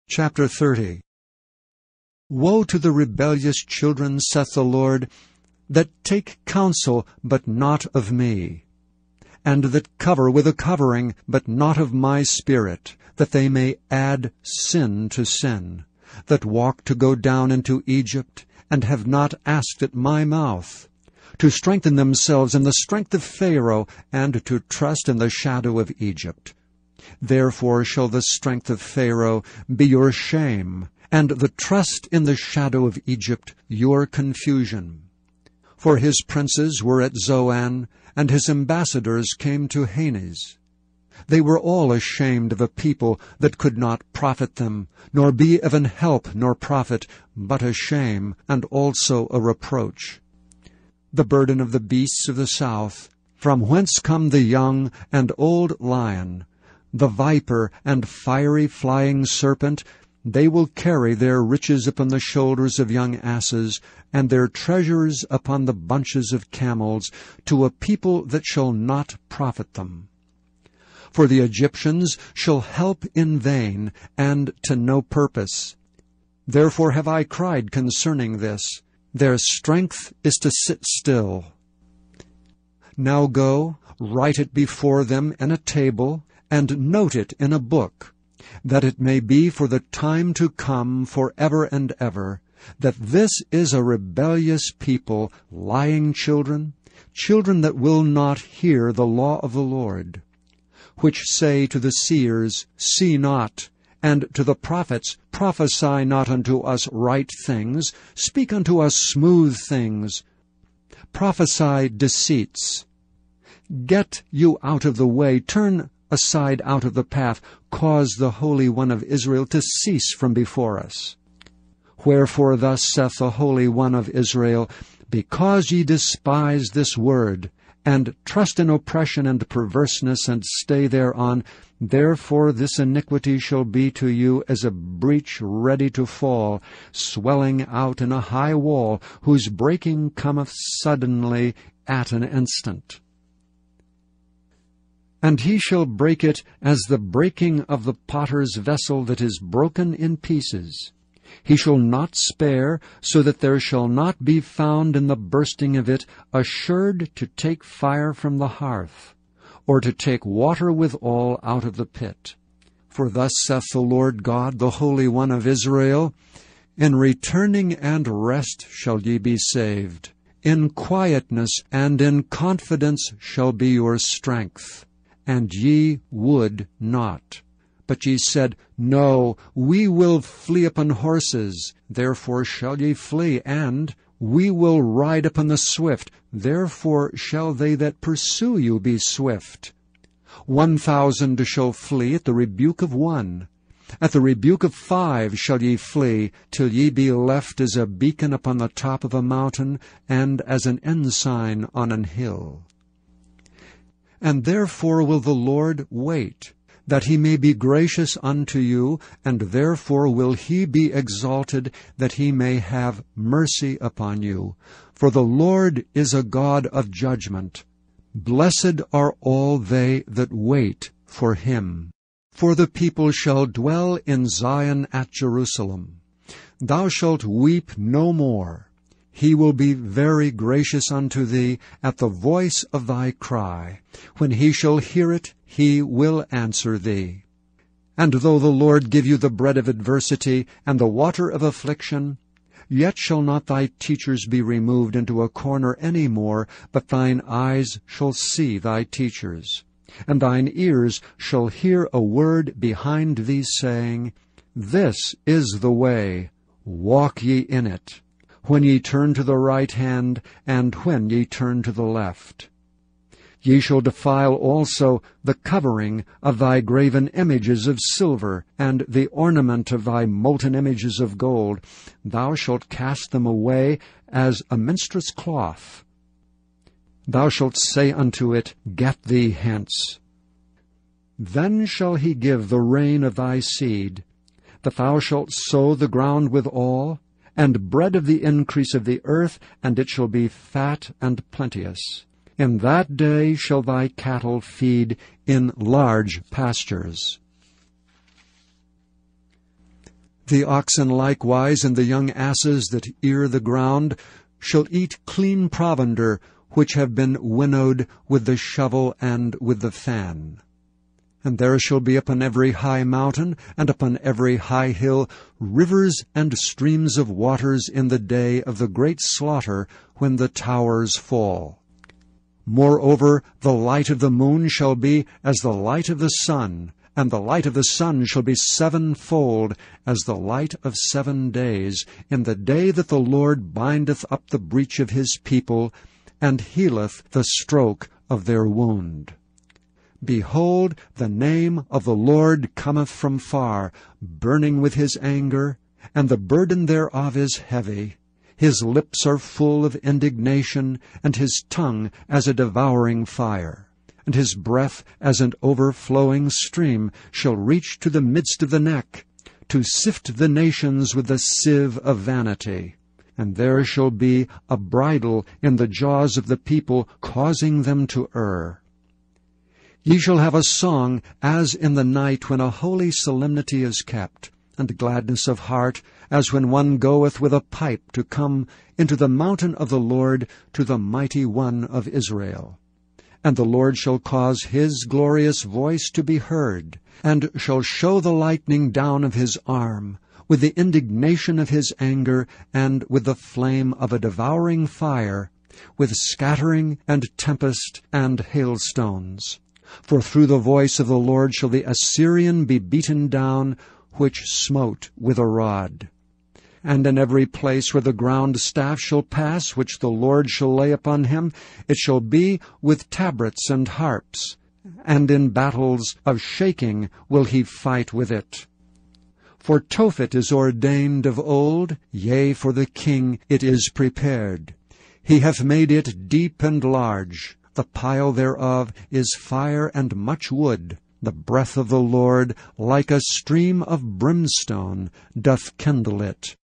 Chapter 30. Woe to the rebellious children, saith the Lord, that take counsel, but not of me, and that cover with a covering, but not of my Spirit, that they may add sin to sin, that walk to go down into Egypt, and have not asked at my mouth, to strengthen themselves in the strength of Pharaoh, and to trust in the shadow of Egypt. Therefore shall the strength of Pharaoh be your shame, and the trust in the shadow of Egypt your confusion. For his princes were at Zoan, and his ambassadors came to Hanes. They were all ashamed of a people that could not profit them, nor be of an help nor profit, but a shame, and also a reproach. The burden of the beasts of the south, from whence come the young and old lion, the viper and fiery flying serpent, they will carry their riches upon the shoulders of young asses, and their treasures upon the bunches of camels, to a people that shall not profit them. For the Egyptians shall help in vain, and to no purpose. Therefore have I cried concerning this, their strength is to sit still. Now go, write it before them in a table, and note it in a book, that it may be for the time to come for ever and ever, that this is a rebellious people, lying children, children that will not hear the law of the Lord, which say to the seers, See not, and to the prophets, Prophesy not unto us right things, speak unto us smooth things, prophesy deceits. Get you out of the way, turn aside out of the path, cause the Holy One of Israel to cease from before us. Wherefore thus saith the Holy One of Israel, Because ye despise this word, and trust in oppression and perverseness, and stay thereon, therefore this iniquity shall be to you as a breach ready to fall, swelling out in a high wall, whose breaking cometh suddenly at an instant. And he shall break it as the breaking of the potter's vessel that is broken in pieces. He shall not spare, so that there shall not be found in the bursting of it assured to take fire from the hearth, or to take water withal out of the pit. For thus saith the Lord God, the Holy One of Israel, In returning and rest shall ye be saved. In quietness and in confidence shall be your strength. And ye would not. But ye said, No, we will flee upon horses, therefore shall ye flee, and we will ride upon the swift, therefore shall they that pursue you be swift. 1,000 shall flee at the rebuke of one. At the rebuke of 5 shall ye flee, till ye be left as a beacon upon the top of a mountain, and as an ensign on an hill. And therefore will the Lord wait, that he may be gracious unto you, and therefore will he be exalted, that he may have mercy upon you. For the Lord is a God of judgment. Blessed are all they that wait for him. For the people shall dwell in Zion at Jerusalem. Thou shalt weep no more. He will be very gracious unto thee at the voice of thy cry. When he shall hear it, he will answer thee. And though the Lord give you the bread of adversity and the water of affliction, yet shall not thy teachers be removed into a corner any more, but thine eyes shall see thy teachers. And thine ears shall hear a word behind thee, saying, This is the way, walk ye in it. When ye turn to the right hand, and when ye turn to the left. Ye shall defile also the covering of thy graven images of silver, and the ornament of thy molten images of gold. Thou shalt cast them away as a minstrel's cloth. Thou shalt say unto it, Get thee hence. Then shall he give the rain of thy seed, that thou shalt sow the ground withal, and bread of the increase of the earth, and it shall be fat and plenteous. In that day shall thy cattle feed in large pastures. The oxen likewise and the young asses that ear the ground shall eat clean provender, which have been winnowed with the shovel and with the fan. And there shall be upon every high mountain and upon every high hill rivers and streams of waters in the day of the great slaughter, when the towers fall. Moreover, the light of the moon shall be as the light of the sun, and the light of the sun shall be sevenfold as the light of 7 days, in the day that the Lord bindeth up the breach of his people, and healeth the stroke of their wound. Behold, the name of the Lord cometh from far, burning with his anger, and the burden thereof is heavy. His lips are full of indignation, and his tongue as a devouring fire. And his breath as an overflowing stream shall reach to the midst of the neck, to sift the nations with the sieve of vanity. And there shall be a bridle in the jaws of the people, causing them to err. Ye shall have a song as in the night when a holy solemnity is kept, and gladness of heart, as when one goeth with a pipe to come into the mountain of the Lord, to the mighty one of Israel. And the Lord shall cause his glorious voice to be heard, and shall show the lightning down of his arm, with the indignation of his anger, and with the flame of a devouring fire, with scattering and tempest and hailstones. For through the voice of the Lord shall the Assyrian be beaten down, which smote with a rod. And in every place where the ground staff shall pass, which the Lord shall lay upon him, it shall be with tabrets and harps, and in battles of shaking will he fight with it. For Tophet is ordained of old, yea, for the king it is prepared. He hath made it deep and large. The pile thereof is fire and much wood. The breath of the Lord, like a stream of brimstone, doth kindle it.